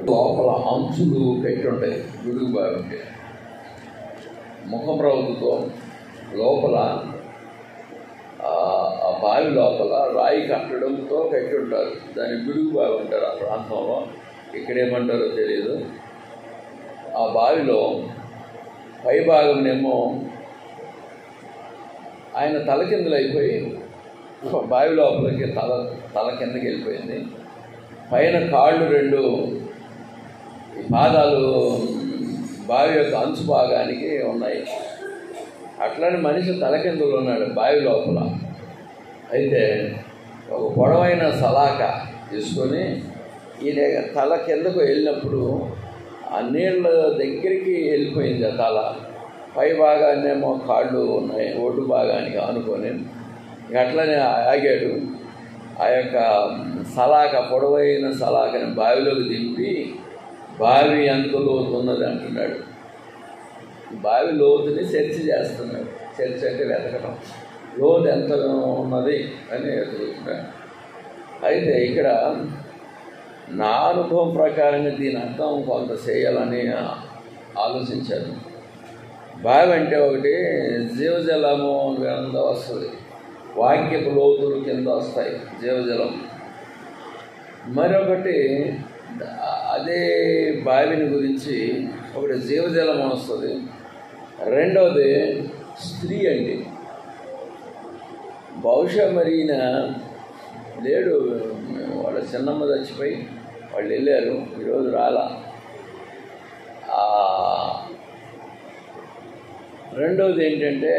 లోపల అంచులు పెట్టి ఉంటాయి, గుడుగు బాగుంటే ముఖం రౌతుతో లోపల ఆ బావి లోపల రాయి కట్టడంతో కట్టి ఉంటారు. దాన్ని గుడుగు బావి ఉంటారు ఆ ప్రాంతంలో, ఇక్కడేమంటారో తెలియదు. ఆ బావిలో పై భాగంనేమో ఆయన తలకిందులు అయిపోయి బావి లోపలికి తల కిందకి వెళ్ళిపోయింది. పైన కాళ్ళు రెండు పాదాలు బావి యొక్క అంచు భాగానికి ఉన్నాయి. అట్లనే మనిషి తలకిందులు ఉన్నాడు బావి లోపల. అయితే ఒక పొడవైన సలాక తీసుకొని ఈయన తల కిందకు వెళ్ళినప్పుడు ఆ నీళ్ళ దగ్గరికి వెళ్ళిపోయింది ఆ తల. పై భాగాన్నేమో కాళ్ళు ఉన్నాయి ఒడ్డు భాగానికి ఆనుకొని. అట్లనే ఆగాడు. ఆ యొక్క సలాక పొడవైన సలాకని బావిలోకి దింపి బావి ఎంత లోతు ఉన్నది అంటున్నాడు. బావి లోతుని సెర్చ్ చేస్తున్నాడు. సెర్చ్ అంటే వెతకడం, లోతు ఎంత ఉన్నది అని వెతుకుతున్నాడు. అయితే ఇక్కడ నా అనుభవం ప్రకారంగా దీని అర్థం కొంత చేయాలని ఆలోచించాను. బావి అంటే ఒకటి జీవజలము కింద వస్తుంది, వాక్యపు లోతులు కింద వస్తాయి జీవజలం. మరొకటి అదే బావిని గురించి ఒకటి జీవజలం వస్తుంది. రెండవది స్త్రీ అండి. బహుశా మరీన లేడు, వాళ్ళ చిన్నమ్మ చచ్చిపోయి వాళ్ళు వెళ్ళారు, ఈరోజు రాలా. రెండవది ఏంటంటే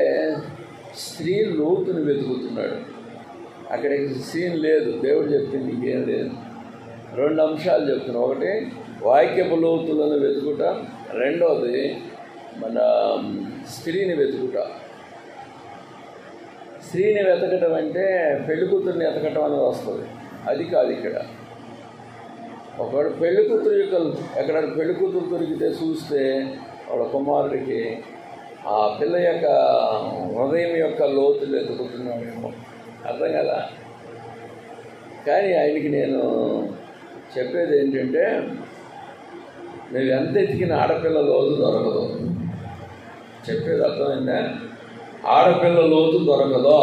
స్త్రీ లోతుని వెతుకుతున్నాడు. అక్కడికి సీన్ లేదు, దేవుడు చెప్పింది ఇంకేం లేదు. రెండు అంశాలు చెప్తున్నాను. ఒకటి వాక్యపు లోతులను వెతుకుట, రెండవది మన స్త్రీని వెతుకుట. స్త్రీని వెతకటం అంటే పెళ్లి కూతుర్ని వెతకటం అనేది వస్తుంది, అది కాదు ఇక్కడ. ఒకవేళ పెళ్లి కూతురు యొక్క ఎక్కడ పెళ్లి కూతురు దొరికితే చూస్తే వాళ్ళ కుమారుడికి ఆ పిల్ల యొక్క హృదయం యొక్క లోతులు వెతుకుతున్నాడేమో, అర్థం కదా. కానీ ఆయనకి నేను చెప్పేది ఏంటంటే, నువ్వు ఎంత ఎతికిన ఆడపిల్ల లోతు దొరకదు. చెప్పేది అర్థమైందా? ఆడపిల్ల లోతు దొరకదో,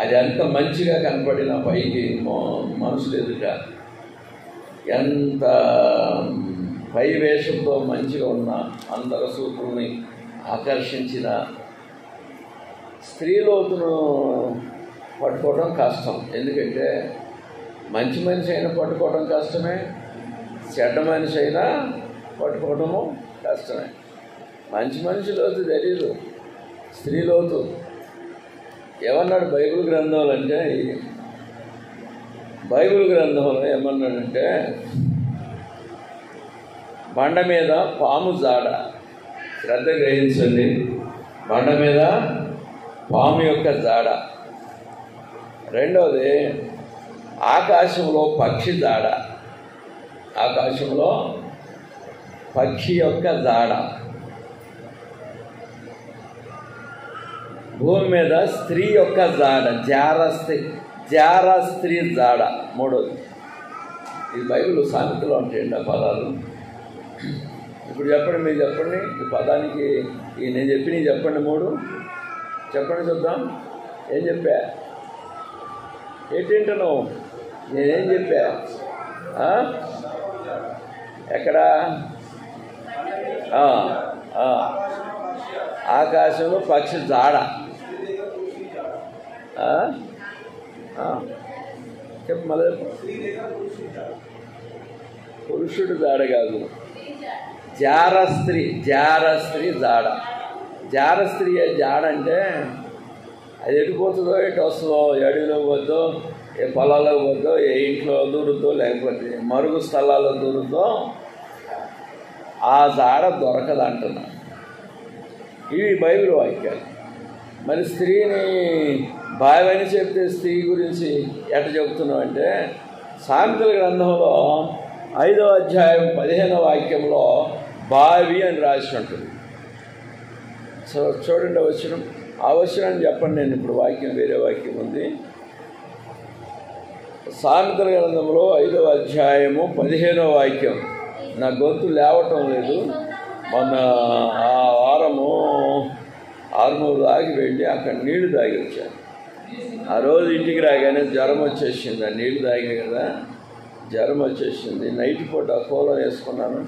అది ఎంత మంచిగా కనపడిన పైకి మనుషులు ఎదుట, ఎంత పై వేషంతో మంచిగా ఉన్న అందరి సూపుల్ని ఆకర్షించిన స్త్రీ లోతును పట్టుకోవడం కష్టం. ఎందుకంటే మంచి మనిషి అయినా పట్టుకోవడం కష్టమే, చెడ్డ మనిషి అయినా పట్టుకోవడము కష్టమే. మంచి మనిషి లోతు తెలీదు, స్త్రీ లోతు. ఏమన్నాడు బైబిల్ గ్రంథాలు అంటే, బైబిల్ గ్రంథంలో ఏమన్నాడంటే బండ మీద పాము జాడ. శ్రద్ధ గ్రహించండి. బండ మీద పాము యొక్క జాడ. రెండవది ఆకాశంలో పక్షి జాడ. ఆకాశంలో పక్షి యొక్క జాడ. భూమి మీద స్త్రీ యొక్క జాడ, జార స్త్రీ జాడ. మూడోది. ఈ బైబిల్ సామెతలో ఉంటాయండి ఆ పదాలు. ఇప్పుడు చెప్పండి, మీరు చెప్పండి ఈ పదానికి. నేను చెప్పండి మూడు చెప్పండి చూద్దాం. ఏం చెప్పా? ఏంటంటాను? నేనేం చెప్పా? ఎక్కడ? ఆకాశంలో పక్షి జాడ. చెప్పు మళ్ళీ. పురుషుడు జాడ కాదు, జారస్త్రీ జాడ. జారస్త్రీ జాడ అంటే అది ఎటుపోతుందో ఎటు వస్తుందో, అడవిలో పోద్దో, ఏ పొలాల్లో పోద్దో, ఏ ఇంట్లో దూరుద్దో, లేకపోతే మరుగు స్థలాల్లో దూరుద్దో, ఆ జాడ దొరకదు అంటున్నా. ఇవి బైబిల్ వాక్యాలు. మరి స్త్రీని బావని చెప్తే స్త్రీ గురించి ఎట్ట చెబుతున్నావు అంటే, సామెతల గ్రంథంలో 5వ అధ్యాయం 15వ వాక్యంలో బావి అని రాసి ఉంటుంది. సో చూడండి వచనం. ఆ వచనాన్ని చెప్పండి. నేను ఇప్పుడు వాక్యం వేరే వాక్యం ఉంది. సామెతల గ్రంథంలో 5వ అధ్యాయము 15వ వాక్యం. నా గొంతు లేవటం లేదు. మొన్న ఆ వారము ఆర్మూరు దాగి వెళ్ళి అక్కడ నీళ్లు తాగి వచ్చాను. ఆ రోజు ఇంటికి రాగానే జ్వరం వచ్చేసింది. ఆ నీళ్లు తాగే కదా జ్వరం వచ్చేసింది. నైట్ పూట కూలర్ వేసుకున్నాను.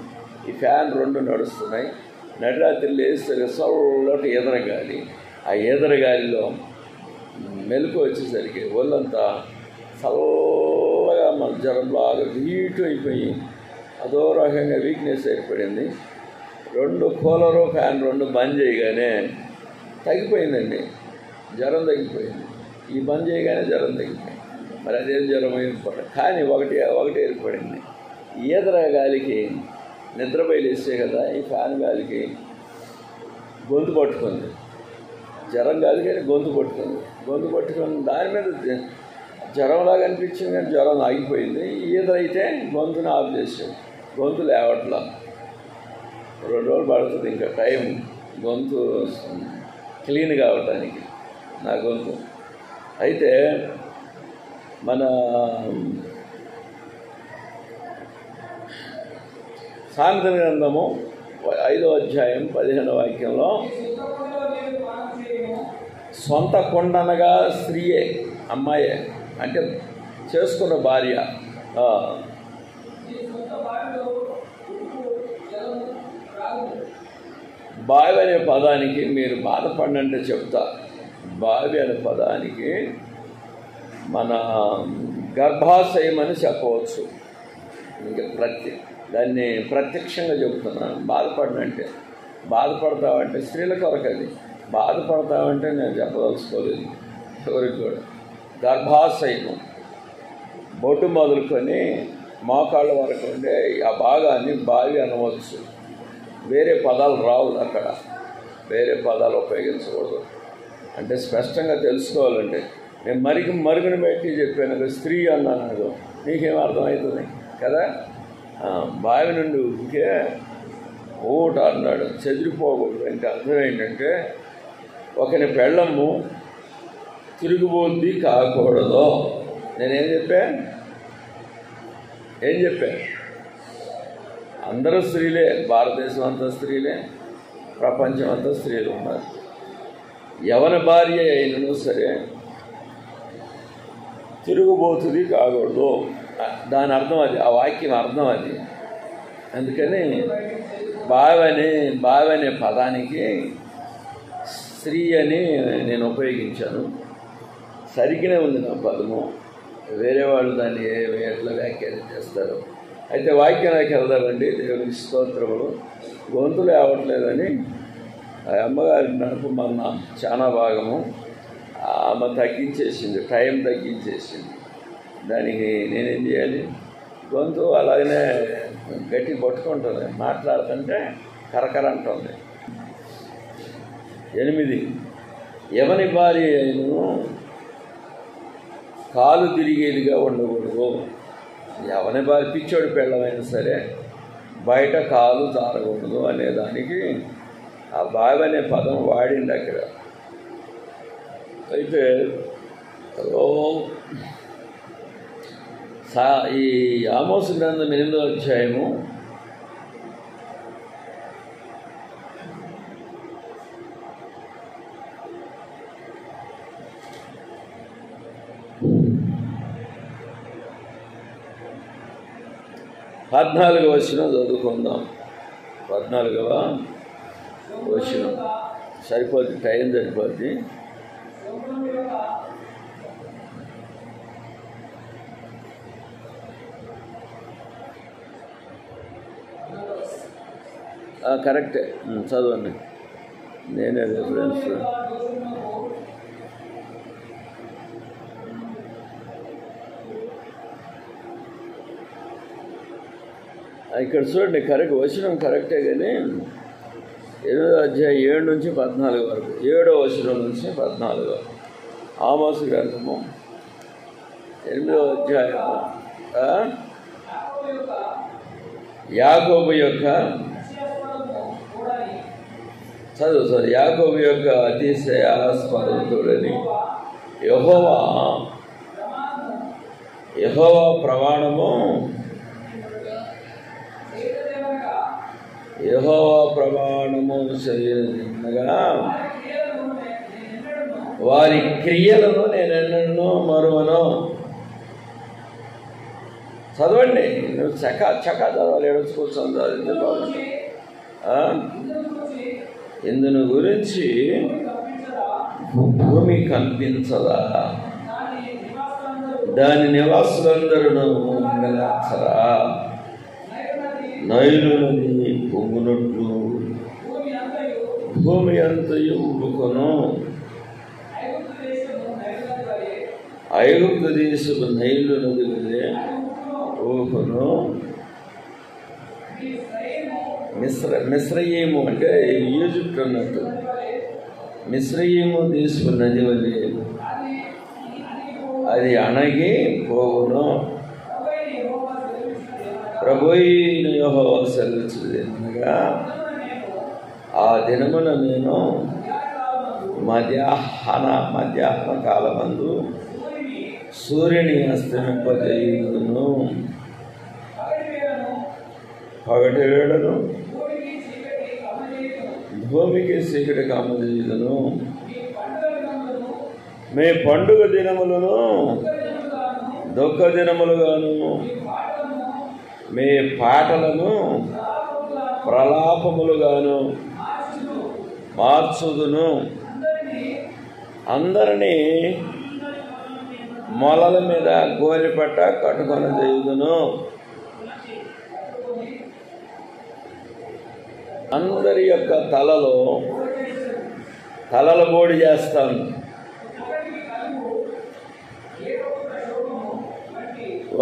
ఈ ఫ్యాన్ 2 నడుస్తున్నాయి. నడిరాత్రి లేస్తే చల్లటి ఎదరగాలి. ఆ ఎదరగాలిలో మెలకు వచ్చేసరికి ఒళ్ళంతా చల్లగా మన జ్వరంలాగా హీట్ అయిపోయి అదో రకంగా వీక్నెస్ ఏర్పడింది. 2 కూలరు ఫ్యాన్ 2 బంద్ చేయగానే తగ్గిపోయిందండి. జ్వరం తగ్గిపోయింది. ఈ బంద్ చేయగానే జ్వరం తగ్గిపోయింది. మరి అదేం జ్వరం ఏర్పడదు, కానీ ఒకటి ఏర్పడింది. ఈదర గాలికి నిద్రపోయి లేస్తే కదా ఈ ఫ్యాన్ గాలికి గొంతు పట్టుకుంది. జ్వరం కాదు కానీ గొంతు పట్టుకుంది. దాని మీద జ్వరంలాగా అనిపించింది కానీ జ్వరం ఆగిపోయింది. ఈదరైతే గొంతుని ఆఫ్ చేసాడు. గొంతు లేవట్లా. 2 రోజులు పడుతుంది ఇంకా టైం గొంతు క్లీన్ కావటానికి నా గొంతు. అయితే మన సామెతల గ్రంథము 5వ అధ్యాయం 15వ వాక్యంలో సొంత కొండనగా స్త్రీయే, అమ్మాయే అంటే చేసుకున్న భార్య. బావి అనే పదానికి మీరు బాధపడినంటే చెప్తా. బావి అనే పదానికి మన గర్భాశయం అని చెప్పవచ్చు. ఇంకా దాన్ని ప్రత్యక్షంగా చెబుతున్నాను. బాధపడినంటే బాధపడతావంటే స్త్రీల కొరకు అది. బాధపడతావంటే నేను చెప్పదలుచుకోలేదు ఎవరికి కూడా. గర్భాశయం బొట్టు మొదలుకొని మోకాళ్ళ వరకు ఉండే ఆ భాగాన్ని బావి అనవచ్చు. వేరే పదాలు రావు అక్కడ. వేరే పదాలు ఉపయోగించకూడదు. అంటే స్పష్టంగా తెలుసుకోవాలంటే నేను మరుగున పెట్టి చెప్పాను స్త్రీ అన్నాను. నీకేం అర్థమవుతుంది కదా. బావి నుండి ఇంకే ఊట అన్నాడు, చెదిరిపోకూడదు. ఇంకా అర్థం ఏంటంటే ఒకని పెళ్ళము తిరుగుబోద్ది కాకూడదు. నేనేం చెప్పా? అందరూ స్త్రీలే. భారతదేశం అంతా స్త్రీలే, ప్రపంచం అంతా స్త్రీలు ఉన్నారు. ఎవరి భార్య అయినను సరే తిరుగుబోతుంది కాకూడదు. దాని అర్థం అది, ఆ వాక్యం అర్థం అది. అందుకని బావి అనే పదానికి స్త్రీ అని నేను ఉపయోగించాను. సరిగ్గానే ఉంది నా పదము. వేరే వాళ్ళు దాన్ని ఎట్లా వ్యాఖ్యానం చేస్తారు. అయితే వాక్యానికి వెళ్దామండి. దేవునికి స్తోత్రములు. గొంతులు అవ్వట్లేదని ఆ అమ్మగారి నడపమన్న చాలా భాగము ఆమె తగ్గించేసింది, టైం తగ్గించేసింది. దానికి నేనేం చేయాలి? గొంతు అలాగనే గట్టి పట్టుకుంటుంది, మాట్లాడుతుంటే కరకర అంటుంది. 8 ఎవని భార్య అయినను కాలు తిరిగేదిగా ఉండకూడదు. ఎవని భార్య పిచ్చోడి పెళ్ళమైనా సరే బయట కాలు జారకూడదు అనేదానికి ఆ బావి అనే పదం వాడింది అక్కడ. అయితే ఈ ఆమోసు గ్రంథం 8వ అధ్యాయము పద్నాలుగవ వచనం చదువుకుందాం. 14వ వచనం సరిపోద్ది, టైం సరిపోద్ది. కరెక్టే, చదవండి. నేనే రిఫరెన్స్. ఇక్కడ చూడండి, కరెక్ట్ వచనం కరెక్టే, కానీ 8వ అధ్యాయం 7 నుంచి 14 వరకు, 7వ వచనం నుంచి 14 వరకు. ఆమోసు గ్రంథము 8వ అధ్యాయము యాకోబు యొక్క యాకోబు యొక్క అతిశయాస్పదుడని యెహోవా ప్రమాణము చేయగా వారి క్రియలను నేనెన్నడూ మరువను. చదవండి, నువ్వు చకా చదవాలి, ఎడుచుకూర్చొని చదివితే బాగుంటుంది. ఇందును గురించి భూమి కనిపించదా, దాని నివాసులందరూ ఉండగలరా? నైలు నది పొంగునట్లు భూమి అంతయు ఉబ్బుకొను, ఐగుప్తు దేశపు నైలు నది వలె ఊహును. మిశ్రయీము అంటే ఈజిప్ట్ అన్నట్టు. మిశ్రయీము దేశపు నది వలె అది అణగి పోవును. ప్రభువైన యెహోవా సెలవిచ్చినదేమనగా, ఆ దినమున నేను మధ్యాహ్న కాలమందు సూర్యుని అస్తమింపజేయుదును, పగటి వేళను భూమికి చీకటి కమ్మజేయుదును. మీ పండుగ దినములను దుఃఖ దినములుగాను, మీ పాటలను ప్రలాపములుగాను మార్చుదును. అందరినీ మొలల మీద గోలిపట్ట కట్టుకొని చేయుదును. అందరి యొక్క తలల బోడి చేస్తాను.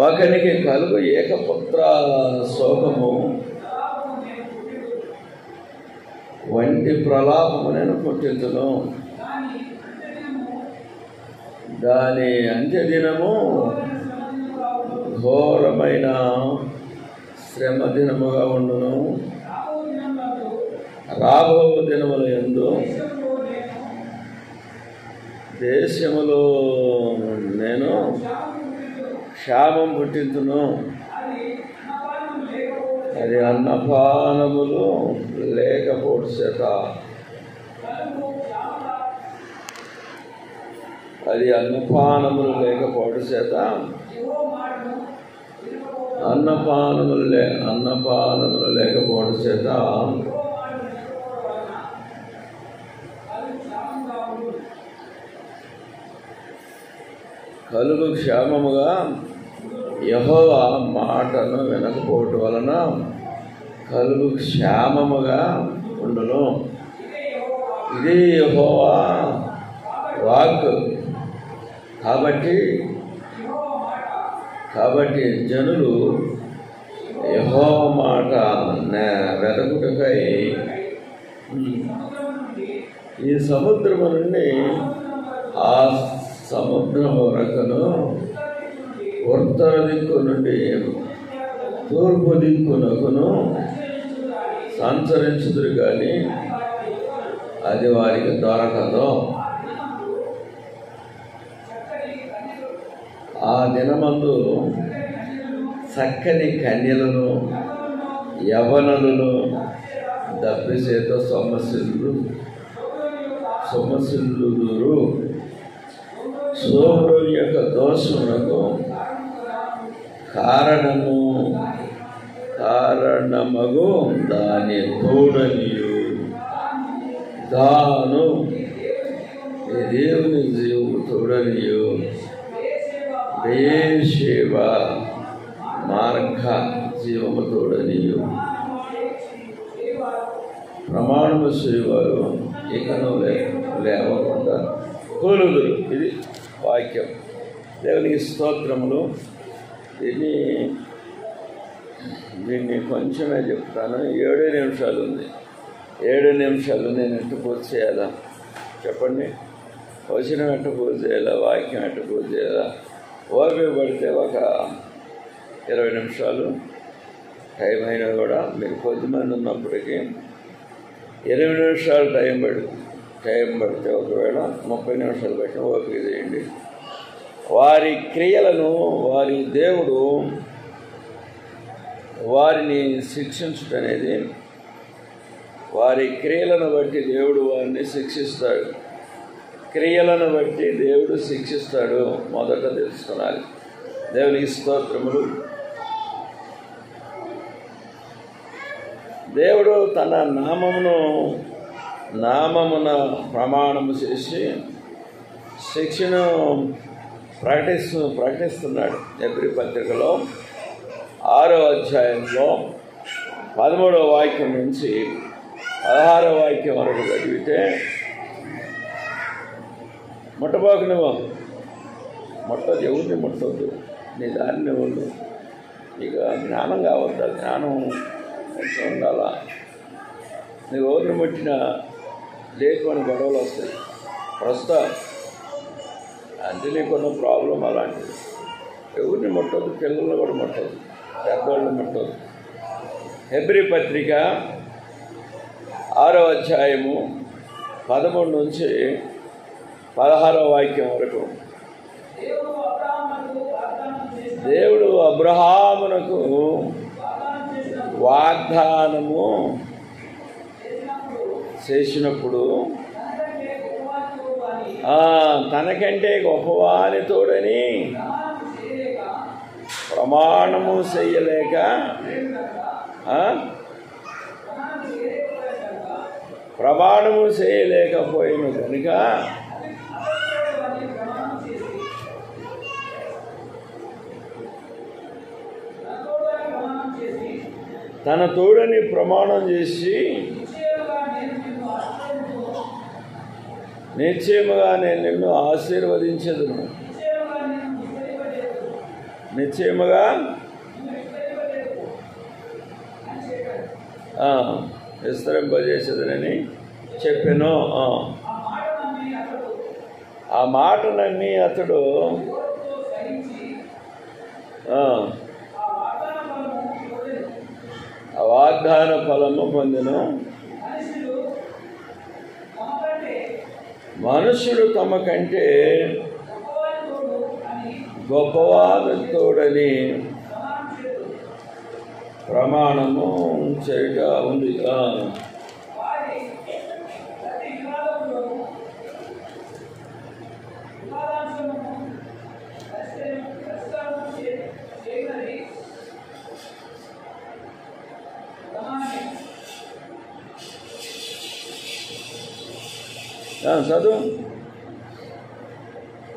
ఒకనికి కలుగు ఏకపుత్ర శోకము వంటి ప్రలాపము నేను పుట్టించును. దాని అంత్యదినము ఘోరమైన శ్రమ దినముగా ఉండును. రాబో దినముల యందు దేశములో నేను క్షామం పుట్టించును. అది అన్నపానములు లేకపోవడం చేత, అన్నపానములు లేకపోవడం చేత కలుగు క్షేమముగా యెహోవా మాటను వినకపోవటం వలన కలుగు క్షేమముగా ఉండును. ఇది యెహోవా వాక్. కాబట్టి కాబట్టి జనులు యెహోవా మాట వెదకుటకై ఈ సముద్రము నుండి ఆ సముద్రము వరకును, ఉత్తర దిక్కు నుండి తూర్పు దిక్కునకును సంచరించుదురు కానీ అది వారికి దొరకదు. ఆ దినమందు చక్కని కన్యలను యవనులను దప్పిసేత సొమ్మసిల్లుదురు. సోమరుని యొక్క దోషమునకు కారణమగు దాని తోడనియు దాను దేవుని జీవము తోడనియు బేషేవ మార్గ జీవము తోడనియు ప్రమాణము చేయవారు ఇకను లేవకుండా కూలుదురు. ఇది వాక్యం. దేవునికి స్తోత్రములు. దీన్ని కొంచెమే చెప్తాను. 7 నిమిషాలు ఉంది. 7 నిమిషాలు నేను ఎట్టు పూర్తి చేయాలా చెప్పండి? వచనం ఎట్టు పూర్తి చేయాలా? వాక్యం ఎట్టు పూర్తి చేయాలా? ఓపిక పడితే ఒక 20 నిమిషాలు టైం అయినా కూడా మీరు కొద్దిమంది ఉన్నప్పటికీ 20 నిమిషాలు టైం పడితే ఒకవేళ 30 నిమిషాలు పెట్టిన ఓపిక చేయండి. వారి క్రియలను వారి దేవుడు వారిని శిక్షించుటనేది, వారి క్రియలను బట్టి దేవుడు వారిని శిక్షిస్తాడు. క్రియలను బట్టి దేవుడు శిక్షిస్తాడు మొదట తెలుసుకోవాలి. దేవునికి స్తోత్రములు. దేవుడు తన నామమున ప్రమాణము చేసి శిక్షను ప్రకటిస్తున్నాడు. హెబ్రీ పత్రికలో 6వ అధ్యాయంలో 13వ వాక్యం నుంచి 16వ వాక్యం వరకు చదివితే, ముట్టబోకు, నువ్వు ముట్టదు, ఎవరిని ముట్టొద్దు, నీ దారిని ఉండు. ఇక జ్ఞానం కావద్దా? జ్ఞానం ఎట్లా ఉండాలా? నువ్వు ఎవరిని ముట్టినా లేకపోయిన గొడవలు వస్తాయి. ప్రస్తుతం అంటే నీకున్న ప్రాబ్లం అలాంటిది. ఎవరిని ముట్టొద్దు, పిల్లలను కూడా ముట్టదు, పెద్దవాళ్ళని ముట్టదు. హెబ్రీ పత్రిక 6వ అధ్యాయము 13 నుంచి 16వ వాక్యం వరకు దేవుడు అబ్రహామునకు వాగ్దానము చేసినప్పుడు తనకంటే గొప్పవాని తోడని ప్రమాణము చేయలేకపోయిన కనుక తన తోడని ప్రమాణం చేసి, నిశ్చయముగా నేను నిన్ను ఆశీర్వదించదును, నిశ్చయముగా విస్తరింపజేసేదనని చెప్పాను. ఆ మాటలన్నీ అతడు ఆ వాగ్దాన ఫలము పొందెను. మనుషుడు తమ కంటే గొప్పవాని తోడని ప్రమాణము చేయుట ఉంది. చదువు.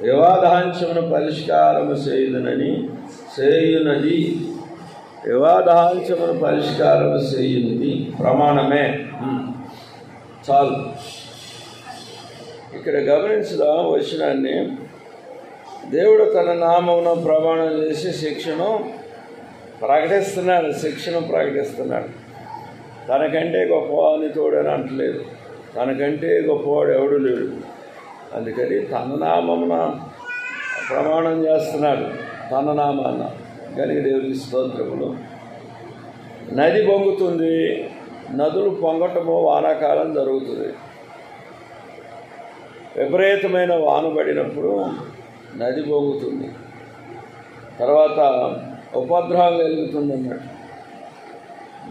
వివాదాంశమును పరిష్కారము చేయునది వివాదాంశమును పరిష్కారము చేయునది ప్రమాణమే. చాలు. ఇక్కడ గమనించడం వచనాన్ని దేవుడు తన నామమున ప్రమాణం చేసి శిక్షను ప్రకటిస్తున్నాడు. తనకంటే గొప్పవాడిని తోడని అంటలేదు. తనకంటే గొప్పవాడు ఎవడు లేడు. అందుకని తన నామమున ప్రమాణం చేస్తున్నాడు. తన నామాన్న కనుక దేవుడికి స్తోత్రములు. నది పొంగుతుంది. నదులు పొంగటము వానాకాలం జరుగుతుంది. విపరీతమైన వాన పడినప్పుడు నది పొంగుతుంది. తర్వాత ఉపద్రవం కలుగుతుంది అన్నట్టు.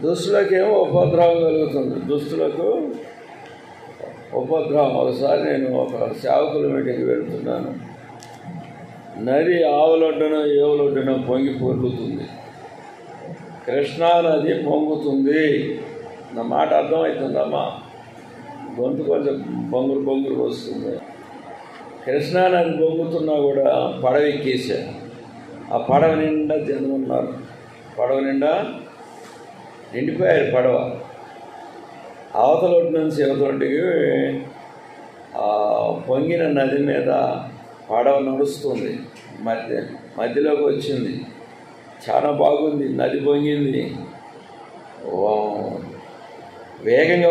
దుస్తులకేమో ఉపద్రవం కలుగుతుంది. దుస్తులకు ఉపద్రవం. ఒకసారి నేను ఒక సేవకుల మీటింగ్కి వెళ్తున్నాను. నది ఆవులొడ్డున ఏవులొడ్డున పొంగి పొర్లుతుంది. కృష్ణానది పొంగుతుంది. నా మాట అర్థమవుతుందమ్మా? గొంతు కొంచెం బొంగురు వస్తుంది. కృష్ణానది పొంగుతున్నా కూడా పడవ ఎక్కేసారు. ఆ పడవ నిండా జనం ఉన్నారు. పడవ నిండా నిండిపోయారు. పడవ అవతలొడ్డు నుంచి యువతలొడ్డుకి పొంగిన నది మీద పడవ నడుస్తుంది. మధ్యలోకి వచ్చింది. చాలా బాగుంది. నది పొంగింది. వేగంగా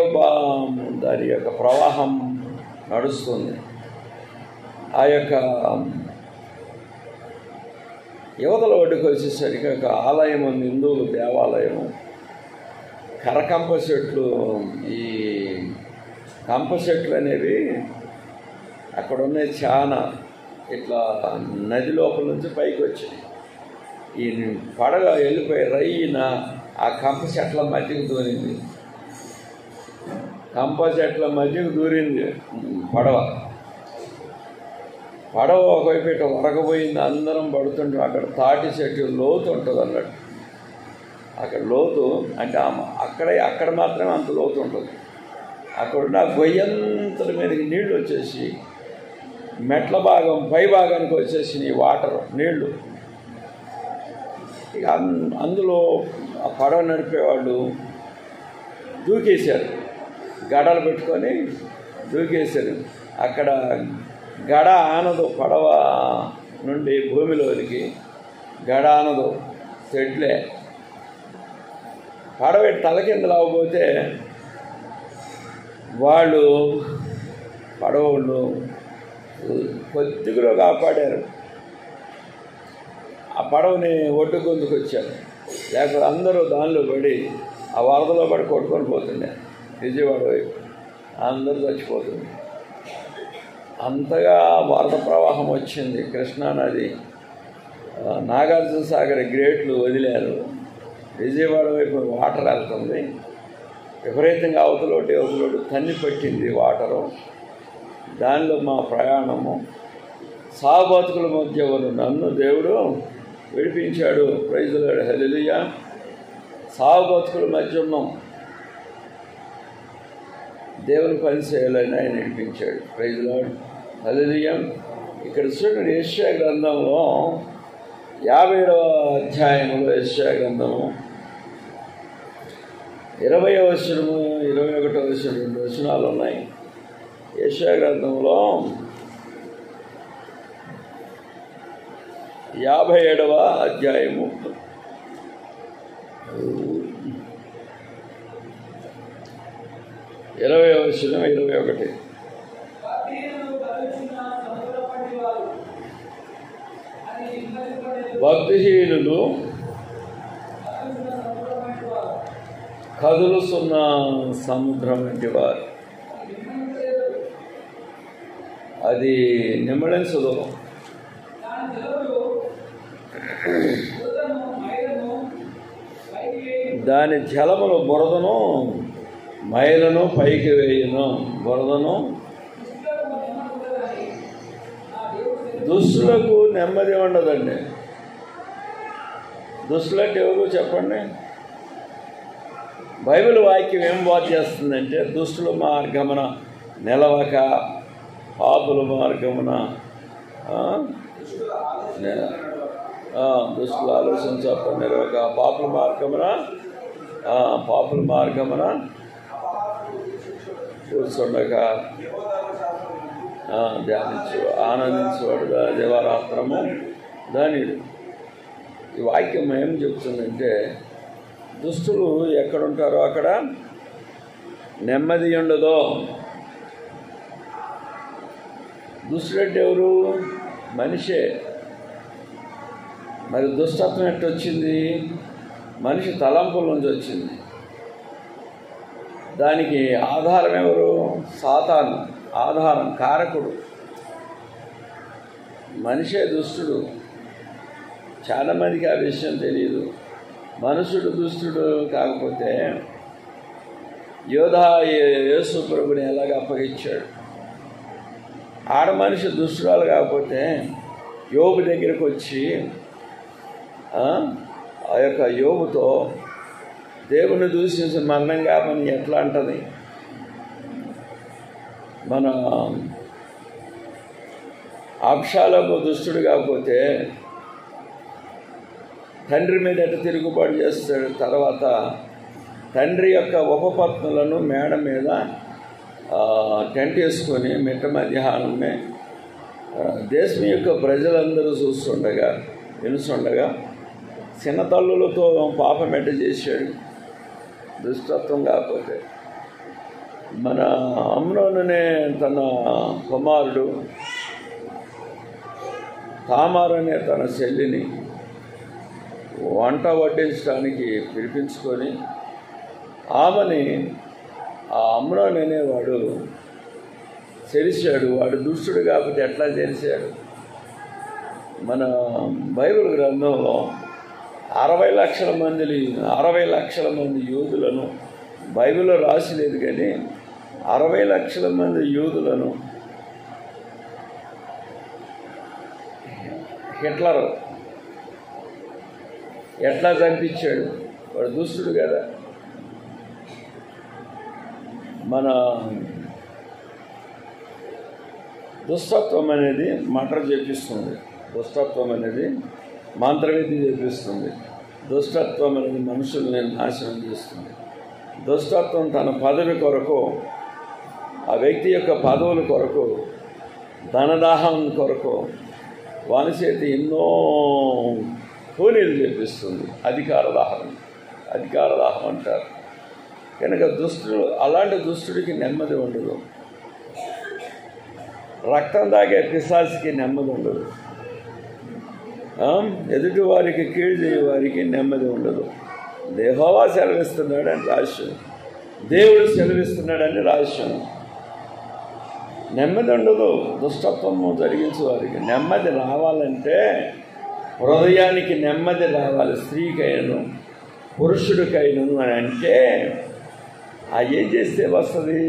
దాని యొక్క ప్రవాహం నడుస్తుంది. ఆ యొక్క యువతల ఒడ్డుకు వచ్చేసరికి ఒక ఆలయం ఉంది, హిందువుల దేవాలయం. కరకంప చెట్లు, ఈ కంప చెట్లు అనేవి అక్కడ ఉన్నాయి చాలా. ఇట్లా నది లోపల నుంచి పైకి వచ్చాయి. ఈ పడవ వెళ్ళిపోయి రయ్యిన ఆ కంప చెట్ల మధ్యకు దూరింది. కంప చెట్ల మధ్యకు దూరింది పడవ ఒకవైపు ఇట్లా వరకపోయింది. అందరం పడుతుంటాం. అక్కడ తాటి చెట్టు లోతు ఉంటుంది అన్నట్టు. అక్కడ లోతు అంటే అక్కడ మాత్రమే అంత లోతు ఉంటుంది. అక్కడున్న గొయ్యంతల మీదకి నీళ్లు వచ్చేసి మెట్ల భాగం పై భాగానికి వచ్చేసి వాటర్ నీళ్లు. ఇక అందులో ఆ పడవ నడిపేవాళ్ళు దూకేశారు. గడలు పెట్టుకొని దూకేశారు. అక్కడ గడ ఆనదు. పడవ నుండి భూమిలోనికి గడ ఆనదు. చెట్లే. పడవ తల కింద లావబోతే వాళ్ళు పడవళ్ళు కొద్దిగా కాపాడారు. ఆ పడవని ఒడ్డు గొంతుకు వచ్చారు. లేకపోతే అందరూ దానిలో పడి ఆ వరదలో పడి కొట్టుకొని పోతుండే. విజయవాడ వైపు అందరూ చచ్చిపోతుంది. అంతగా వరద ప్రవాహం వచ్చింది. కృష్ణానది నాగార్జున సాగర్ గ్రేట్లు వదిలారు. విజయవాడ వైపు వాటర్ వెళ్తుంది. విపరీతంగా అవతలోటి తన్ని పట్టింది వాటరు. దానిలో మా ప్రయాణము. సాగు బతుకుల మధ్య నన్ను దేవుడు విడిపించాడు. ప్రైజ్ ది లార్డ్, హల్లెలూయా. సాగు బతుకుల మధ్య ఉన్నాం. దేవుని పని చేయాలని ఆయన నడిపించాడు. ప్రైజ్ ది లార్డ్, హల్లెలూయా. ఇక్కడ చూడండి, యెషయా గ్రంథంలో 57వ అధ్యాయంలో యెషయా గ్రంథము 20వ వచనము 21వ వచనం 2 వచనాలు ఉన్నాయి. యెషయా గ్రంథంలో 57వ అధ్యాయము 20వ వచనం 21. భక్తిహీనులు కదులుతున్న సముద్రం వంటి వారు. అది నిమ్మళించదు. దాని జలములు బురదను మైలను పైకి వేయును. బురదను దుష్టులకు నెమ్మది ఉండదండి. దుష్టులకు ఎవరు చెప్పండి? బైబిల్ వాక్యం ఏం బోధ చేస్తుందంటే, దుష్టుల మార్గమున నిలవక పాపుల మార్గమున దుష్టుల ఆలోచన చెప్ప నిలవక పాపుల మార్గమున కూర్చుండక ధ్యానించు, ఆనందించేవాడు దివారాత్రము ధన్యుడు. ఈ వాక్యం ఏం చెప్తుందంటే, దుష్టులు ఎక్కడుంటారో అక్కడ నెమ్మది ఉండదో. దుష్టుడంటే ఎవరు? మనిషే. మరి దుష్టత్వం ఎట్టొచ్చింది? మనిషి తలంపుల నుంచి వచ్చింది. దానికి ఆధారం ఎవరు? సాతాను. ఆధారం, కారకుడు మనిషే దుష్టుడు. చాలామందికి ఆ విషయం తెలియదు. మనుషుడు దుష్టుడు కాకపోతే యోధా యేసు ప్రభుని ఎలాగ అప్పగించాడు? ఆడ మనిషి దుష్టురాలు కాకపోతే యోబు దగ్గరికి వచ్చి ఆ యొక్క యోబుతో దేవుని దూషించి మరణం కామని ఎట్లా అంటది? మన అబ్షాలోము దుష్టుడు కాకపోతే తండ్రి మీద ఎట్ట తిరుగుబాటు చేస్తాడు? తర్వాత తండ్రి యొక్క ఉపపత్నులను మేడ మీద టెంట్ వేసుకొని మిట్ట మధ్యాహ్నమే దేశం యొక్క ప్రజలందరూ వినుస్తుండగా చిన్న తల్లులతో పాపం ఎట్ట చేశాడు? దుష్టత్వం కాకపోతే. మన అమ్నోనునే తన కుమారుడు తామారు అనే తన చెల్లిని వంట వడ్డించడానికి పిలిపించుకొని ఆమెని ఆ అమ్నోను అనేవాడు చెరిశాడు. వాడు దుష్టుడు కాబట్టి ఎట్లా చేశాడు? మన బైబిల్ గ్రంథంలో 60 లక్షల మంది యూదులను బైబిల్లో రాసిలేదు, కానీ 60 లక్షల మంది యూదులను హిట్లర్ ఎట్లా చంపించాడు? వాడు దుష్టుడు కదా. మన దుష్టత్వం అనేది మటర్ చేపిస్తుంది, దుష్టత్వం అనేది మంత్రవిద్య చేపిస్తుంది, దుష్టత్వం అనేది మనుషుల్ని నాశనం చేస్తుంది. దుష్టత్వం తన పదవి కొరకు, ఆ వ్యక్తి యొక్క పదవుల కొరకు, ధనదాహం కొరకు వాని చేతి ఎన్నో కూలీలు చేపిస్తుంది. అధికార దాహం అంటారు. కనుక అలాంటి దుష్టుడికి నెమ్మది ఉండదు. రక్తం తాగే పిశాచికి నెమ్మది ఉండదు. ఎదుటి వారికి కీడు చేయ వారికి నెమ్మది ఉండదు. యెహోవా సెలవిస్తున్నాడని రహస్యం, దేవుడు సెలవిస్తున్నాడని రహస్యం. నెమ్మది ఉండదు దుష్టత్వము జరిగించే వారికి. నెమ్మది రావాలంటే హృదయానికి నెమ్మది రావాలి. స్త్రీకైనను పురుషుడికైనను అని అంటే ఏం చేస్తే వస్తుంది?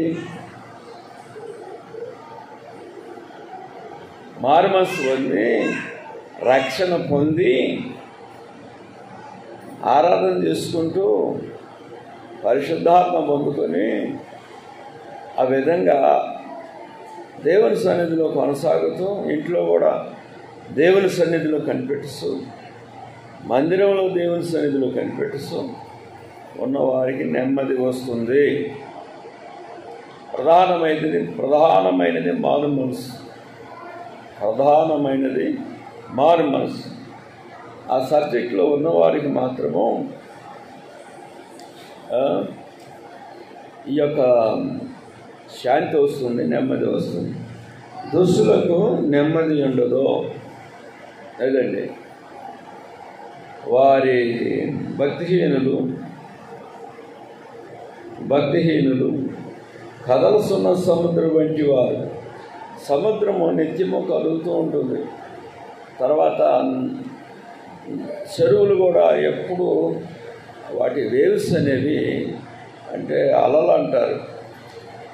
మారుమనసు పొంది రక్షణ పొంది ఆరాధన చేసుకుంటూ పరిశుద్ధాత్మ పొందుకొని ఆ విధంగా దేవుని సన్నిధిలో కొనసాగుతూ, ఇంట్లో కూడా దేవుని సన్నిధిలో కనిపెట్టుస్తూ, మందిరంలో దేవుని సన్నిధిలో కనిపెట్టుస్తూ ఉన్నవారికి నెమ్మది వస్తుంది. ప్రధానమైనది మారు మనసు. మారు మనసు. ఆ సబ్జెక్ట్లో ఉన్నవారికి మాత్రము ఈ యొక్క శాంతి వస్తుంది, నెమ్మది వస్తుంది. దుష్టులకు నెమ్మది ఉండదు. అదండి, వారి భక్తిహీనులు కదలుతున్న సముద్రం వంటి వారు. సముద్రము నిత్యము కలుగుతూ ఉంటుంది. తర్వాత చెరువులు కూడా ఎప్పుడు వాటి వేవ్స్ అనేవి, అంటే అలలు అంటారు,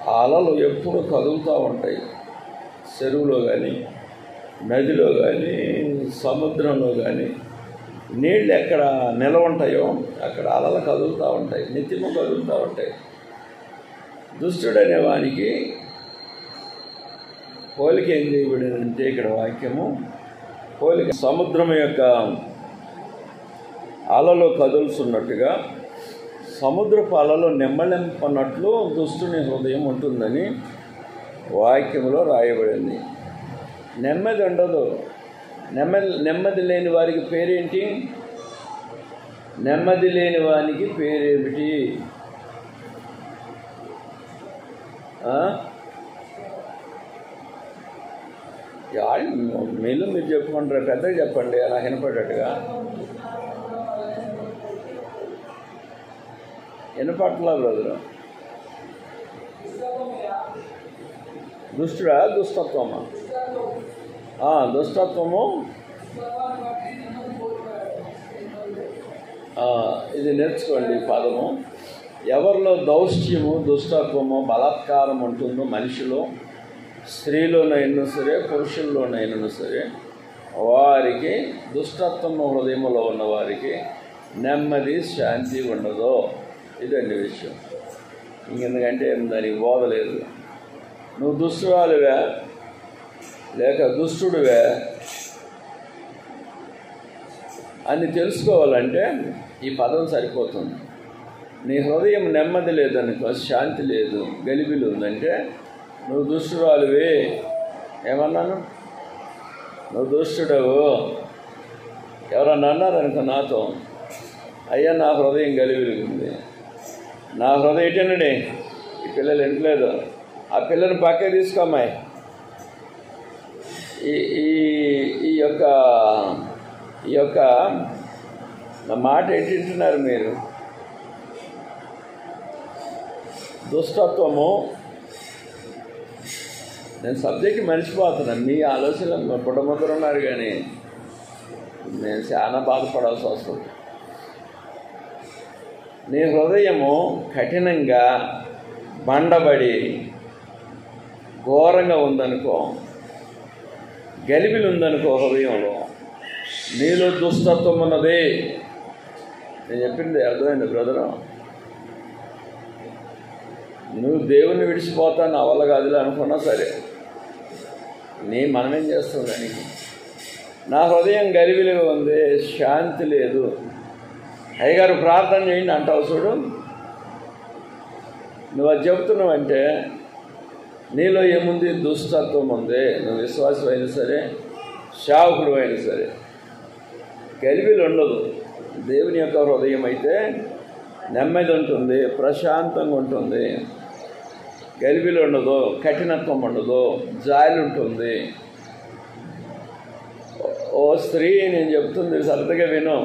ఆ అలలు ఎప్పుడు కదులుతూ ఉంటాయి. చెరువులో కానీ, నదిలో కానీ, సముద్రంలో కానీ నీళ్ళు ఎక్కడ నిల ఉంటాయో అక్కడ అలలు కదులుతూ ఉంటాయి, నిత్యము కదులుతూ ఉంటాయి. దుష్టుడనే వానికి పోలిక ఏం చేయబడిందంటే, ఇక్కడ వాక్యము పోలిక సముద్రం యొక్క అలలో కదులుతున్నట్టుగా సముద్రపు అలలో నెమ్మలింపన్నట్లు దుష్టుని హృదయం ఉంటుందని వాక్యంలో రాయబడింది. నెమ్మది ఉండదు. నెమ్మది లేని వారికి పేరేంటి? నెమ్మది లేని వానికి పేరేమిటి? మీలో మీరు చెప్పుకుంటారు, పెద్దగా చెప్పండి అలా వినపడ్డట్టుగా. వినపట్లా బ్రదరు. దుష్టుడా, దుష్టత్వమా? దుష్టత్వము. ఇది నేర్చుకోండి పదము. ఎవరిలో దౌష్ట్యము, దుష్టత్వము, బలాత్కారం ఉంటుందో మనిషిలో, స్త్రీలోనైనా సరే పురుషుల్లోనైనా సరే, వారికి దుష్టత్వము హృదయంలో ఉన్న వారికి నెమ్మది శాంతి ఉండదు. ఇదండి విషయం. ఇంకెందుకంటే దానికి బోధలేదు. నువ్వు దుష్టురాలువే లేక దుష్టుడివే అని తెలుసుకోవాలంటే ఈ పదం సరిపోతుంది. నీ హృదయం నెమ్మది లేదనుకో, శాంతి లేదు, గలిబిలి ఉందంటే నువ్వు దుష్టురాలువే. ఏమన్నాను? నువ్వు దుష్టుడవు. ఎవరన్నా అన్నారనుకో నాతో, అయ్యా నా హృదయం గలిబిలి ఉంది, నా హృదయం ఇటనండి, ఈ పిల్లలు వినట్లేదు, ఆ పిల్లని పక్కే తీసుకోమ్మాయి. ఈ యొక్క నా మాట ఏంటింటున్నారు మీరు? దుష్టత్వము. నేను సబ్జెక్ట్ మర్చిపోతున్నాను. మీ ఆలోచనలు బుడముద్దరు ఉన్నారు, కానీ నేను చాలా బాధపడాల్సి వస్తుంది. నీ హృదయము కఠినంగా బండబడి ఘోరంగా ఉందనుకో, గలిబిలి ఉందనుకో హృదయంలో, నీలో దుష్టత్వం ఉన్నది. నేను చెప్పింది అర్థమైంది బ్రదరు? నువ్వు దేవుణ్ణి విడిచిపోతా నా వల్ల కాదులే అనుకున్నా సరే, మనమేం చేస్తాం దానికి? నా హృదయం గలిబిలిగా ఉంది, శాంతి లేదు. అయ్యగారు ప్రార్థన చేయండి అంటావు చూడు. నువ్వు అది చెబుతున్నావంటే నీలో ఏముంది? దుష్టత్వం ఉంది. నువ్వు విశ్వాసం అయినా సరే, సేవకుడు అయినా సరే, గలిబిలి ఉండదు. దేవుని యొక్క హృదయం అయితే నెమ్మది ఉంటుంది, ప్రశాంతంగా ఉంటుంది, గలిబిలి ఉండదు, కఠినత్వం ఉండదు, జాలి ఉంటుంది. ఓ స్త్రీ, నేను చెప్తుంది సరదాగా విను.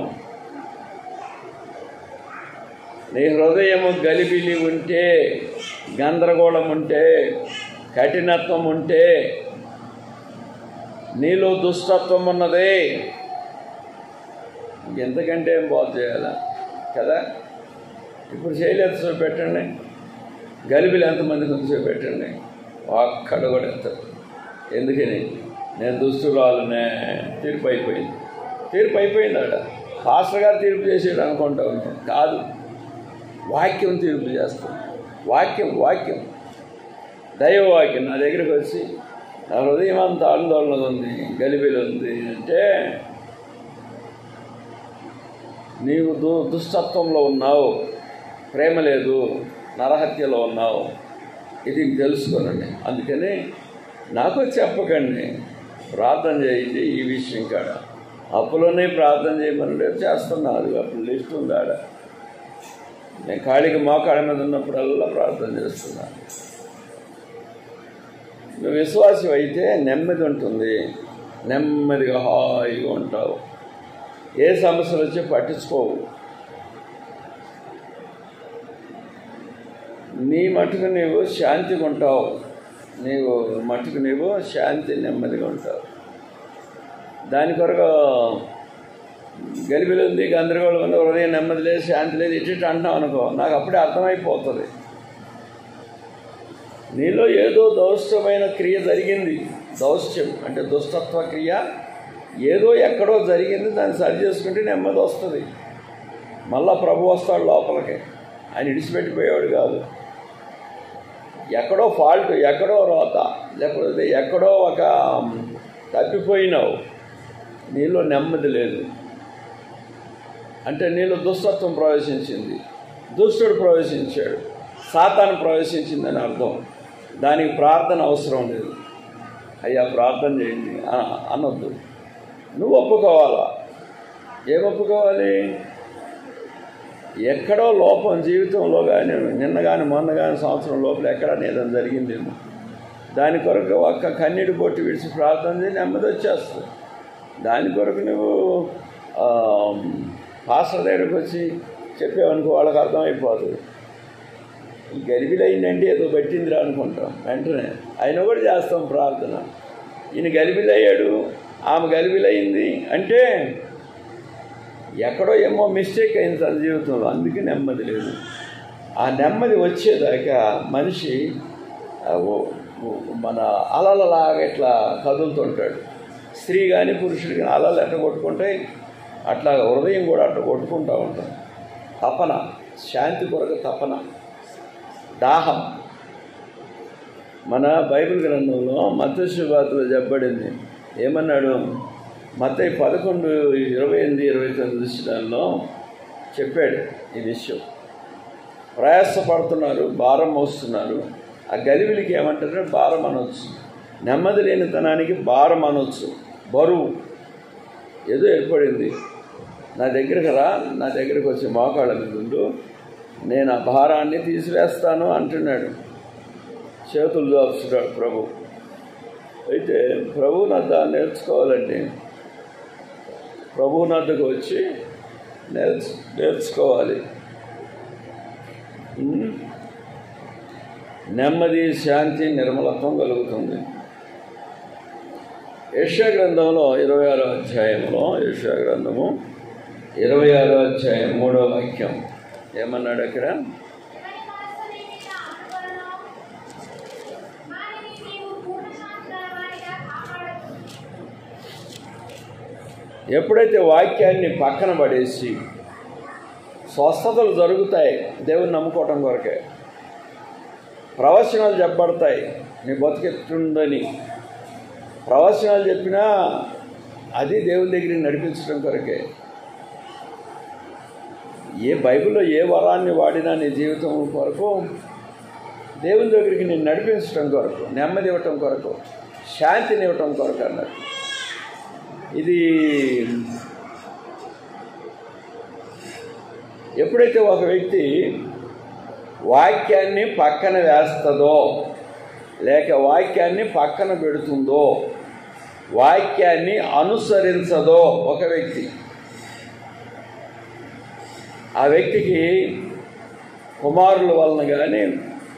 నీ హృదయము గలిబిలి ఉంటే, గందరగోళం ఉంటే, కఠినత్వం ఉంటే, నీలో దుష్టత్వం ఉన్నది. ఎంతకంటే ఏం బాగు చేయాలా కదా? ఇప్పుడు చేయలేదు చూపెట్టండి. గలిబిలి ఎంతమందికి ఉంది చూపెట్టండి. ఒక్కడు కూడా ఎత్తారు. ఎందుకని? నేను దుస్తురాలునే. తీర్పు అయిపోయింది. తీర్పు అయిపోయింది. ఆడ పాస్టర్ గారు తీర్పు చేసేది అనుకుంటా ఉంటాం. కాదు, వాక్యం తీర్పు చేస్తాం. వాక్యం దైవవాక్యం నా దగ్గరికి వచ్చి, నా హృదయం అంత ఆందోళన ఉంది, గలిబిలి ఉంది అంటే నీవు దుష్టత్వంలో ఉన్నావు, ప్రేమ లేదు, నరహత్యలో ఉన్నావు. ఇది తెలుసుకోనండి. అందుకని నాకు చెప్పకండి, ప్రార్థన చేయండి. ఈ విషయం కాడ అప్పులోనే ప్రార్థన చేయమని చేస్తున్నారు. అప్పుడు లిస్ట్ ఉంది ఆడ. నేను ఖాళీకి మోకాళ్ళ మీద ఉన్నప్పుడల్లా ప్రార్థన చేస్తున్నాను. నువ్వు విశ్వాసం అయితే నెమ్మది ఉంటుంది, నెమ్మదిగా హాయిగా ఉంటావు. ఏ సమస్యలు వచ్చి పట్టించుకోవు. నీ మటుకు నీవు శాంతిగా ఉంటావు. నీవు శాంతి నెమ్మదిగా ఉంటావు. దాని కొరకు గలిబిలి ఉంది, గందరగోళం ఉంది, హృదయం నెమ్మది లేదు, శాంతి లేదు, ఇటు అంటున్నావు అనుకో, నాకు అప్పుడే అర్థమైపోతుంది నీలో ఏదో దౌష్టమైన క్రియ జరిగింది. దౌష్ట్యం అంటే దుష్టత్వ క్రియ ఏదో ఎక్కడో జరిగింది. దాన్ని సరి చేసుకుంటే నెమ్మది వస్తుంది. మళ్ళా ప్రభు వస్తాడు లోపలికి. ఆయన ఇడిచిపెట్టిపోయేవాడు కాదు. ఎక్కడో ఫాల్ట్, ఎక్కడో రోత, లేకపోతే ఎక్కడో ఒక తప్పిపోయినావు, నీలో నెమ్మది లేదు అంటే నీలో దుష్టత్వం ప్రవేశించింది, దుష్టుడు ప్రవేశించాడు, సాతాను ప్రవేశించిందని అర్థం. దానికి ప్రార్థన అవసరం లేదు. అయ్యా ప్రార్థన చేయండి అనొద్దు. నువ్వు ఒప్పుకోవాలా. ఏం ఒప్పుకోవాలి? ఎక్కడో లోపం జీవితంలో కానీ, నిన్న కానీ మొన్న కానీ సంవత్సరం లోపల ఎక్కడ ఏదైనా జరిగిందేమో, దాని కొరకు ఒక్క కన్నీటి బొట్టు విడిచి ప్రార్థన చేసి నెమ్మది వచ్చేస్తుంది. దాని కొరకు నువ్వు పాస్టర్ దగ్గరకు వచ్చి చెప్పేవనుకో వాళ్ళకి అర్థమైపోతుంది. ఈ గలిబిలైందంటే ఏదో పెట్టిందిరా అనుకుంటాం వెంటనే. అయినా కూడా చేస్తాం ప్రార్థన. ఈయన గలిబిలయ్యాడు, ఆమె గలిబిలయింది అంటే ఎక్కడో ఏమో మిస్టేక్ అయింది తన జీవితంలో, అందుకే నెమ్మది లేదు. ఆ నెమ్మది వచ్చేదాకా మనిషి మన అలలలాగా ఇట్లా కదులుతుంటాడు. స్త్రీ కానీ పురుషుడు కానీ అలలు ఎట్లా కొట్టుకుంటాయి అట్లా హృదయం కూడా అట్లా కొట్టుకుంటూ ఉంటాం. తపన, శాంతి కొరకు తపన, దాహం. మన బైబిల్ గ్రంథంలో మత్తయి సువార్తలో చెప్పబడింది. ఏమన్నాడు? మత్తయి 11:28-29 దృష్టిలో చెప్పాడు ఈ విషయం. ప్రయాసపడుతున్నారు, భారం మోస్తున్నారు. ఆ గలిబిలికి ఏమంటారు? భారం అనొచ్చు. నెమ్మది లేనితనానికి భారం అనొచ్చు, బరువు. ఏదో ఏర్పడింది, నా దగ్గరకు రా, నా దగ్గరకు వచ్చి మోకాళ్ళ మీద ఉండు, నేను ఆ భారాన్ని తీసివేస్తాను అంటున్నాడు. చేతులు దాచుతాడు ప్రభు. అయితే ప్రభువు నద్ద నేర్చుకోవాలండి. ప్రభువు నద్దకు వచ్చి నేర్చుకోవాలి. నెమ్మది, శాంతి, నిర్మలత్వం కలుగుతుంది. యెషయా గ్రంథంలో 26వ అధ్యాయంలో, యెషయా గ్రంథము 26వ అధ్యాయం 3వ వాక్యం ఏమన్నాడు అక్కడ? ఎప్పుడైతే వాక్యాన్ని పక్కన పడేసి స్వస్థతలు జరుగుతాయి దేవుని నమ్ముకోవటం కొరకే, ప్రవచనాలు చెప్పబడతాయి నీ బతికెత్తుందని, ప్రవచనాలు చెప్పినా అది దేవుని దగ్గరికి నడిపించడం కొరకే. ఏ బైబిల్లో ఏ వరాన్ని వాడినా నీ జీవితం కొరకు, దేవుని దగ్గరికి నేను నడిపించడం కొరకు, నెమ్మది ఇవ్వటం కొరకు, శాంతిని ఇవ్వటం కొరకు అన్నారు. ఇది ఎప్పుడైతే ఒక వ్యక్తి వాక్యాన్ని పక్కన వేస్తుందో, లేక వాక్యాన్ని పక్కన పెడుతుందో, వాక్యాన్ని అనుసరించదో ఒక వ్యక్తి, ఆ వ్యక్తికి కుమారుల వలన కానీ,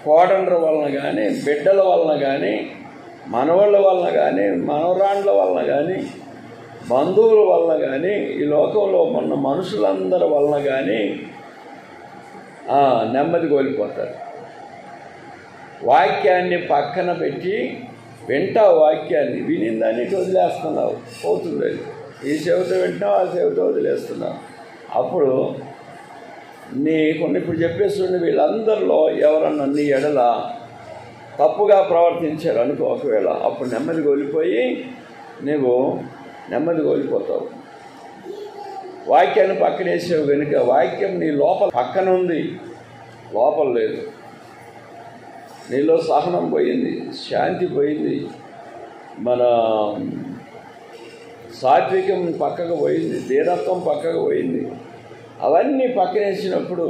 కోడండ్ర వలన కానీ, బిడ్డల వలన కానీ, మనవాళ్ళ వలన కానీ, మనవరాండ్ల వలన కానీ, బంధువుల వలన కానీ, ఈ లోకంలో ఉన్న మనుషులందరి వలన కానీ నెమ్మది కోల్పోతారు. వాక్యాన్ని పక్కన పెట్టి వింటా, వాక్యాన్ని వినిందని వదిలేస్తున్నావు, పోతుంది. ఈ చెవితో వింటున్నావు, ఆ చెవితో వదిలేస్తున్నావు. అప్పుడు ఇప్పుడు చెప్పేస్తుండే వీళ్ళందరిలో ఎవరన్నా నీ ఎడల తప్పుగా ప్రవర్తించారు అనుకో ఒకవేళ, అప్పుడు నెమ్మది కోల్పోయి నువ్వు నెమ్మది కోల్పోతావు. వాక్యాన్ని పక్కనేసావు కనుక వాక్యం నీ లోపల పక్కన ఉంది, లోపల లేదు. నీలో సహనం పోయింది, శాంతి పోయింది, మన సాత్వికం పక్కకు పోయింది, దీనత్వం పక్కకు పోయింది. అవన్నీ పక్కనేసినప్పుడు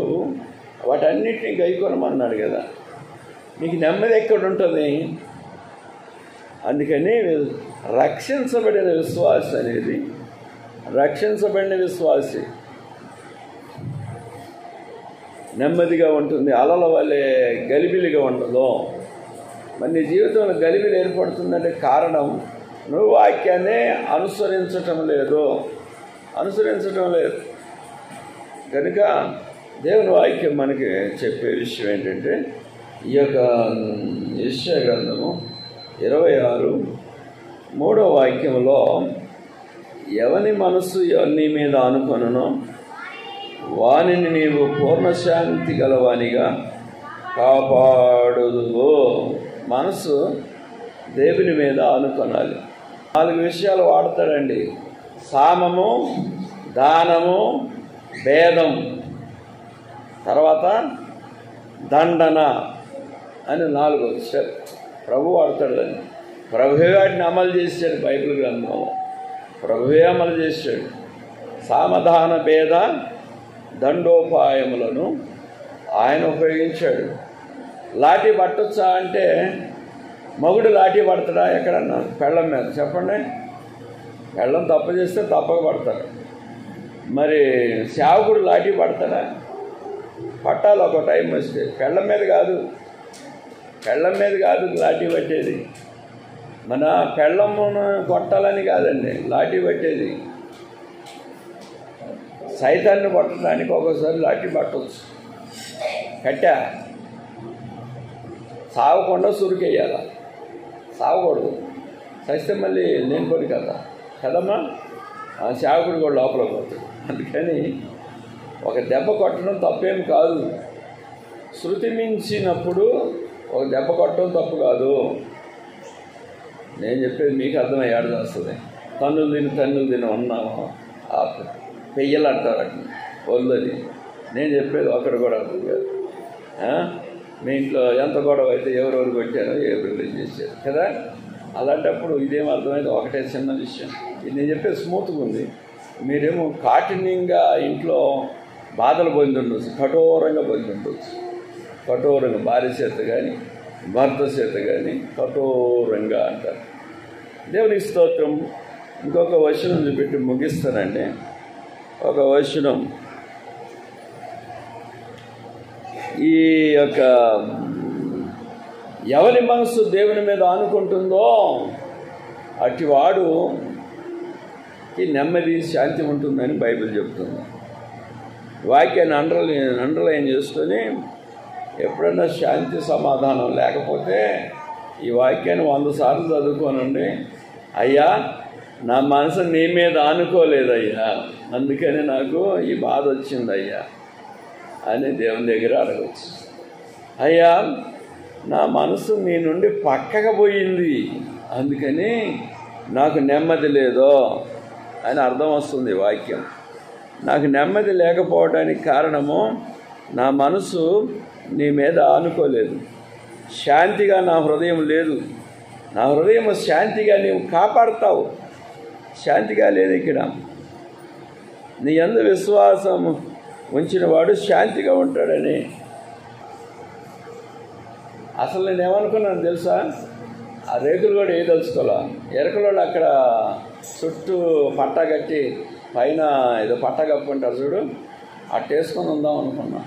వాటన్నిటినీ గైకొనమన్నాడు కదా, నీకు నెమ్మది ఎక్కడ ఉంటుంది? అందుకని రక్షించబడిన విశ్వాసి అనేది, రక్షించబడిన విశ్వాసి నెమ్మదిగా ఉంటుంది, అలల వల్లే గలిబిలిగా ఉండదు. మరి నీ జీవితంలో గలిబిలి ఏర్పడుతుందంటే కారణం నువ్వు వాక్యాన్ని అనుసరించటం లేదు. కనుక దేవుని వాక్యం మనకి చెప్పే విషయం ఏంటంటే, ఈ యొక్క యెషయా గ్రంథము 26:3వ వాక్యంలో, ఎవని మనస్సు నీ మీద అనుకొనునో వానిని నీవు పూర్ణశాంతి గలవానిగా కాపాడుదువు. మనసు దేవుని మీద అనుకొనాలి. 4 విషయాలు వాడతాడండి: సామము, దానము, భేదం, తర్వాత దండన అని 4 స్టెప్. ప్రభు వాడతాడు దాన్ని. ప్రభువే వాటిని అమలు చేశాడు. బైబిల్ గ్రంథంలో ప్రభువే అమలు చేశాడు. సామధాన భేద దండోపాయములను ఆయన ఉపయోగించాడు. లాఠీ పట్టొచ్చా అంటే మగుడు లాఠీ పడతాడా ఎక్కడన్నా? పెళ్ళం మీద చెప్పండి. పెళ్ళం తప్పు చేస్తే తప్పక పడతాడు. మరి సేవకుడు లాఠీ పడతాడా? పట్టాలి ఒక టైం వస్తే. పెళ్ళం మీద కాదు లాఠీ పట్టేది. మన పెళ్ళమును కొట్టాలని కాదండి లాఠీ పట్టేది. సైతాన్ని పట్టడానికి ఒక్కోసారి లాఠీ పట్టవచ్చు. కట్టా సాగకుండా సురికెయ్యాల, సాగకూడదు. సస్తే మళ్ళీ లేనిపోయి కదమ్మా సేవకుడు కూడా లోపల పోతాడు. అందుకని ఒక దెబ్బ కొట్టడం తప్పేమి కాదు. శృతి మించినప్పుడు ఒక దెబ్బ కొట్టడం తప్పు కాదు. నేను చెప్పేది మీకు అర్థమయ్యాడు వస్తుంది. తన్నులు తిని ఉన్నాము పెయ్యలు అంటారు అట్లా వద్దని. నేను చెప్పేది ఒకటి కూడా అర్థం కాదు. మీ ఇంట్లో ఎంత గొడవ అయితే ఎవరెవరు కొట్టారో ఎవరు చేశారు కదా. అలాంటప్పుడు ఇదేం అర్థమైంది? ఒకటే చిన్న విషయం. ఇది నేను చెప్పేది స్మూత్గా ఉంది. మీరేమో కాఠిన్యంగా ఇంట్లో బాధలు పొంది ఉండొచ్చు, కఠోరంగా పొంది ఉండొచ్చు. కఠోరంగా భార్య చేత కానీ భర్త చేత కానీ కఠోరంగా అంటారు. దేవునికి స్తోత్రం. ఇంకొక వచనం చూపెట్టి ముగిస్తానండి. ఒక వచనం ఈ యొక్క ఎవరి మనసు దేవుని మీద ఆనుకుంటుందో అటివాడుకి నెమ్మది శాంతి ఉంటుందని బైబిల్ చెప్తుంది. వాక్యాన్ని అండర్లైన్ చేసుకొని ఎప్పుడైనా శాంతి సమాధానం లేకపోతే ఈ వాక్యాన్ని 100 సార్లు చదువుకోనండి. అయ్యా నా మనసు నీ మీద ఆనుకోలేదయ్యా, అందుకని నాకు ఈ బాధ వచ్చిందయ్యా అని దేవుని దగ్గర అడగచ్చు. అయ్యా నా మనసు నీ నుండి పక్కకు పోయింది, అందుకని నాకు నెమ్మది లేదో అని అర్థం వస్తుంది వాక్యం. నాకు నెమ్మది లేకపోవడానికి కారణము నా మనసు నీ మీద ఆనుకోలేదు. శాంతిగా నా హృదయం లేదు. నా హృదయం శాంతిగా నీవు కాపాడుతావు. శాంతిగా లేదు ఇక్కడ. నీ యందు విశ్వాసం ఉంచిన వాడు శాంతిగా ఉంటాడని. అసలు నేనేమనుకున్నాను తెలుసా? ఆ రేకులు కూడా తెలుసుకోవాలా. ఎరకలోళ్ళు అక్కడ చుట్టూ పట్టా కట్టి పైన ఏదో పట్టా కప్పుకుంటారు చూడు, అట్టేసుకొని ఉందాం అనుకున్నా.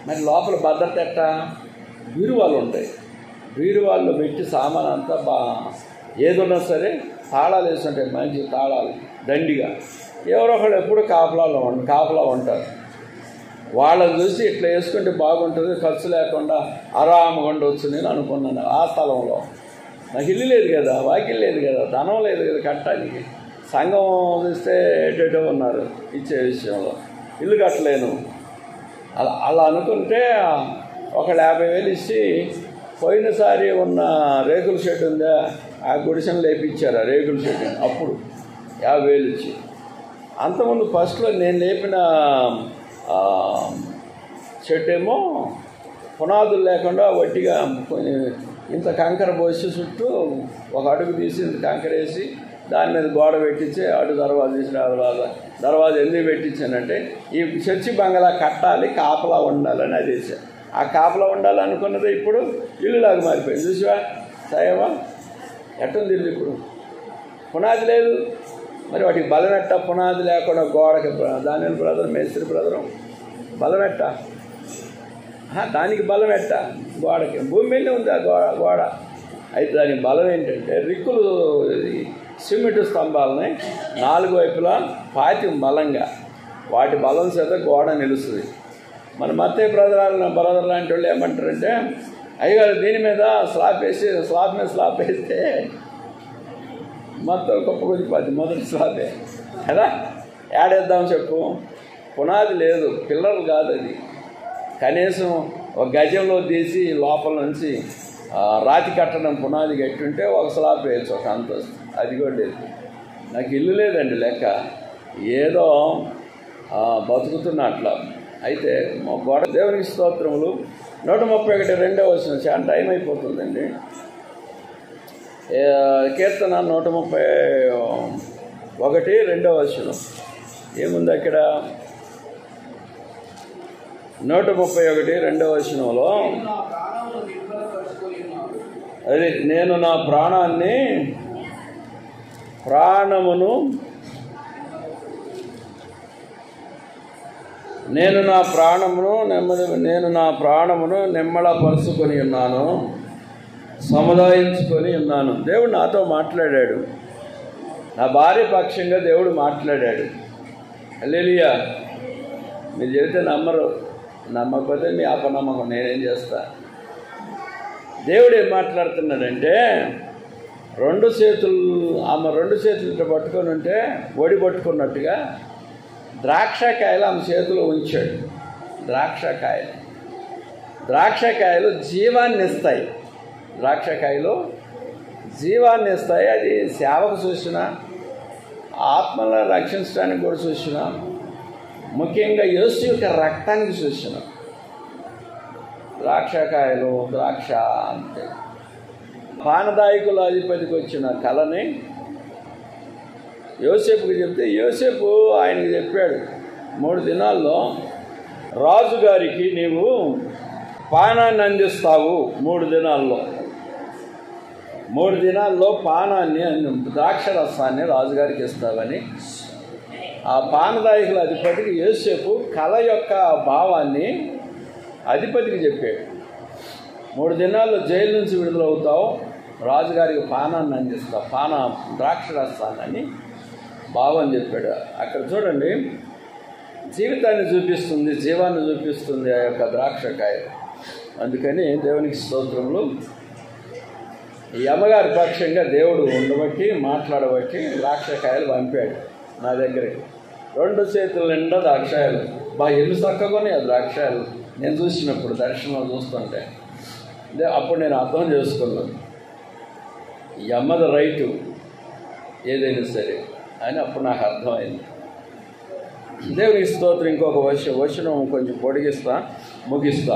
మరి లోపల భద్రత ఎట్టా? బీరువాళ్ళు ఉంటాయి. బీరువాళ్ళు పెట్టి సామాన్ అంతా ఏదున్నా సరే తాళాలు వేస్తుంటాయి, మంచి తాళాలు దండిగా. ఎవరో ఒకళ్ళు ఎప్పుడు కాపలా ఉంటారు. వాళ్ళని చూసి ఇట్లా వేసుకుంటే బాగుంటుంది, ఖర్చు లేకుండా ఆరాముగా ఉండవచ్చు నేను అనుకున్నాను. ఆ స్థలంలో నాకు ఇల్లు లేదు కదా, వాకిల్ లేదు కదా, ధనం లేదు కదా కట్టడానికి. సంఘం చూస్తే ఎటో ఉన్నారు ఇచ్చే విషయంలో, ఇల్లు కట్టలేను. అలా అనుకుంటే ఒక 50,000 ఇచ్చి పోయినసారి ఉన్న రేకుల షెడ్ ఉందా ఆ గుడిసెను లేపించారు. ఆ రేకుల షెడ్ అప్పుడు 50,000 ఇచ్చి. అంతకుముందు ఫస్ట్లో నేను లేపిన షెడ్ ఏమో పునాదులు లేకుండా వట్టిగా ఇంత కంకర పోసి చుట్టూ ఒక అడుగు తీసి ఇంత కంకర వేసి దాని మీద గోడ పెట్టించి అటు దర్వాజా తీసి దర్వాజా ఎందుకు పెట్టించానంటే ఈ చర్చి బంగళా కట్టాలి, కాపలా ఉండాలని అది వేసాను. ఆ కాపలా ఉండాలనుకున్నది ఇప్పుడు ఇల్లులాగా మారిపోయింది. చూసివా సాయమా ఎట్టుంది ఇల్లు ఇప్పుడు? పునాది లేదు. మరి వాటికి బలమెట్ట? పునాది లేకుండా గోడకి దానిని బ్రదర్ మేస్త్రి బ్రదరు బలమెట్ట? దానికి బలమెట్ట? గోడకి భూమి మీద ఉంది ఆ గోడ. అయితే దానికి బలం ఏంటంటే రిక్కులు సిమెంట్ స్తంభాలని 4 వైపులా పాతి బలంగా, వాటి బలం చేత గోడ నిలుస్తుంది. మన మత్తయ్య బ్రదర్ లాంటి వాళ్ళు ఏమంటారంటే, అయ్యగారు దీని మీద స్లాబ్ మీద స్లాబ్ వేస్తే మొత్తం గొప్ప కొద్దిపోద్ది, మొదటి స్లాబే కదా, ఏడేద్దాం చెప్పు. పునాది లేదు, పిల్లలు కాదు అది. కనీసం ఒక గజంలో తీసి లోపల నుంచి రాతి కట్టడం పునాది కట్టుంటే ఒక స్లాబ్ వేయచ్చు, ఒక అంతస్తు. అది కూడా లేదు. నాకు ఇల్లు లేదండి లెక్క, ఏదో బతుకుతున్నా అట్లా. అయితే మా గోడ దేవునికి స్తోత్రములు. 131 2వ వచనం. చాలా టైం అయిపోతుందండి. కీర్తన 131 ఏముంది అక్కడ? 131 అది నేను నా ప్రాణమును నిమ్మళపరుచుకొని ఉన్నాను, సముదాయించుకొని ఉన్నాను. దేవుడు నాతో మాట్లాడాడు, నా భార్య పక్షంగా దేవుడు మాట్లాడాడు. హల్లెలూయా. మీరు చెబితే నమ్మరు, నమ్మకపోతే మీ అపనమ్మకం, నేనేం చేస్తా? దేవుడు ఏం మాట్లాడుతున్నాడంటే, ఆమె రెండు చేతులు ఇట్లా పట్టుకొని ఉంటే ఒడి పట్టుకున్నట్టుగా ద్రాక్షకాయలు ఆమె చేతిలో ఉంచాడు. ద్రాక్షకాయలు జీవాన్ని ఇస్తాయి. అది సేవకు సూచన, ఆత్మలను రక్షించడానికి కూడా సూచన, ముఖ్యంగా యేసు యొక్క రక్తానికి సూచన. ద్రాక్ష అంటే పానదాయకుల అధిపతికి వచ్చిన కళని యోసేపుకి చెప్తే, యోసేపు ఆయనకి చెప్పాడు, 3 దినాల్లో రాజుగారికి నీవు పానాన్ని అందిస్తావు. 3 దినాల్లో పానాన్ని, ద్రాక్షరసాన్ని రాజుగారికి ఇస్తావని ఆ పానదాయకుల అధిపతికి యోసేపు కళ యొక్క భావాన్ని అధిపతికి చెప్పాడు. 3 దినాల్లో జైలు నుంచి విడుదలవుతావు, రాజుగారికి పానాన్ని అందిస్తావు, ద్రాక్షరసాన్ని భావం చెప్పాడు. అక్కడ చూడండి, జీవితాన్ని చూపిస్తుంది, జీవాన్ని చూపిస్తుంది ఆ యొక్క ద్రాక్షకాయ. అందుకని దేవునికి స్తోత్రములు. ఈ అమ్మగారి పక్షంగా దేవుడు ఉండబట్టి, మాట్లాడబట్టి ద్రాక్షకాయలు పంపాడు నా దగ్గరికి. 2 చేతుల నిండా ద్రాక్షాయలు. ఎన్ని చక్కగానే ఆ ద్రాక్షాయలు నేను చూసినప్పుడు, దర్శనంలో చూస్తుంటే అప్పుడు నేను అర్థం చేసుకున్నాను, ఈ అమ్మది రైటు ఏదైనా సరే అని అప్పుడు నాకు అర్థమైంది. దేవునికి స్తోత్రం. ఇంకొక వచనం కొంచెం ముగిస్తా.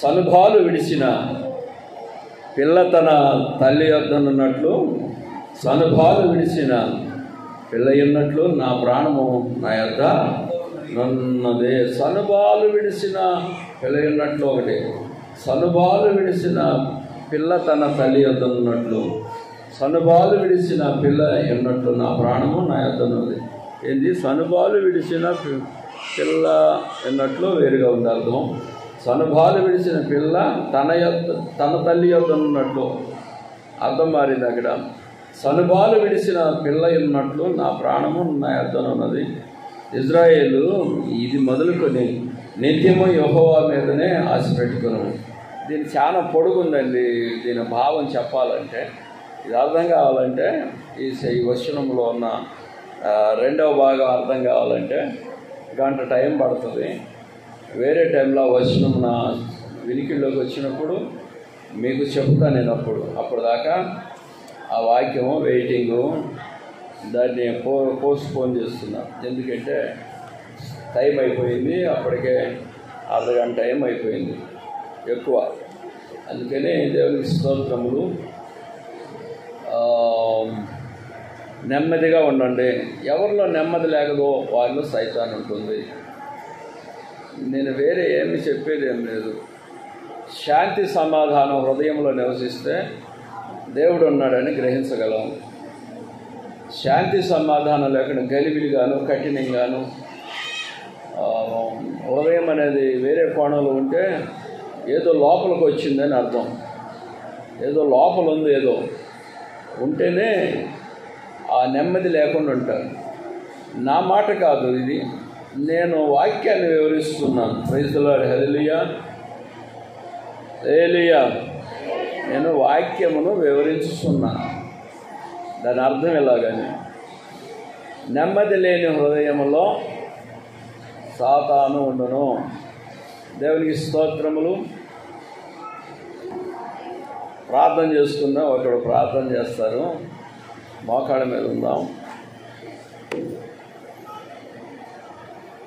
సనుభాలు విడిచిన పిల్ల తన తల్లి యొద్దనున్నట్లు, నా ప్రాణము నా యొద్ద నున్నదే. సనుభాలు విడిచిన పిల్ల ఉన్నట్లు ఒకటి, సనుభాలు విడిచిన పిల్ల తన తల్లి యొద్దనున్నట్లు, సనుభాలు విడిచిన పిల్ల ఉన్నట్లు నా ప్రాణము నా యొద్దనున్నది. ఏంది? సనుభాలు విడిచిన పిల్ల ఉన్నట్లు వేరుగా ఉంది అర్థం. సనుభాలు విడిచిన పిల్ల తన తల్లి యొద్దనున్నట్లు అర్థం మారింది అక్కడ. సనుభాలు విడిచిన పిల్ల ఉన్నట్లు నా ప్రాణము నా యొద్దనున్నది. ఇజ్రాయేలు ఇది మొదలుకొని నిత్యము యెహోవా మీదనే ఆశ పెట్టుకున్నాము. దీని చాలా పొడుగుందండి. దీని భావం చెప్పాలంటే, ఇది అర్థం కావాలంటే, ఈ వచనంలో ఉన్న 2వ భాగం అర్థం కావాలంటే గంట టైం పడుతుంది. వేరే టైంలో వచనం నా వినికిడిలోకి వచ్చినప్పుడు మీకు చెప్తా నేను. అప్పుడు దాకా ఆ వాక్యము వెయిటింగు, దాన్ని పోస్ట్పోన్ చేస్తున్నా. ఎందుకంటే టైం అయిపోయింది, అప్పటికే అర్ధగంట టైం అయిపోయింది ఎక్కువ. అందుకని దేవునికి స్తోత్రములు. నెమ్మదిగా ఉండండి. ఎవరిలో నెమ్మది లేకదో వారిలో సైతాన్ ఉంటుంది. నేను వేరే ఏమి చెప్పేది ఏం లేదు. శాంతి సమాధానం హృదయంలో నివసిస్తే దేవుడు ఉన్నాడని గ్రహించగలం. శాంతి సమాధానం లేకుండా గలిబిలిగాను, కఠినంగాను, హృదయం అనేది వేరే కోణంలో ఉంటే ఏదో లోపలికి వచ్చిందని అర్థం. ఏదో లోపల ఉంది, ఏదో ఉంటేనే ఆ నెమ్మది లేకుండా ఉంటారు. నా మాట కాదు ఇది, నేను వాక్యాన్ని వివరిస్తున్నాను. Praise the Lord. హల్లెలూయా. నేను వాక్యమును వివరించుతున్నాను. దాని అర్థం ఎలాగని, నెమ్మది లేని హృదయంలో సాతాను ఉండును. దేవునికి స్తోత్రములు. ప్రార్థన చేసుకుందాం. ఒకడు ప్రార్థన చేస్తారు. మోకాళ్ళ మీద ఉందాం.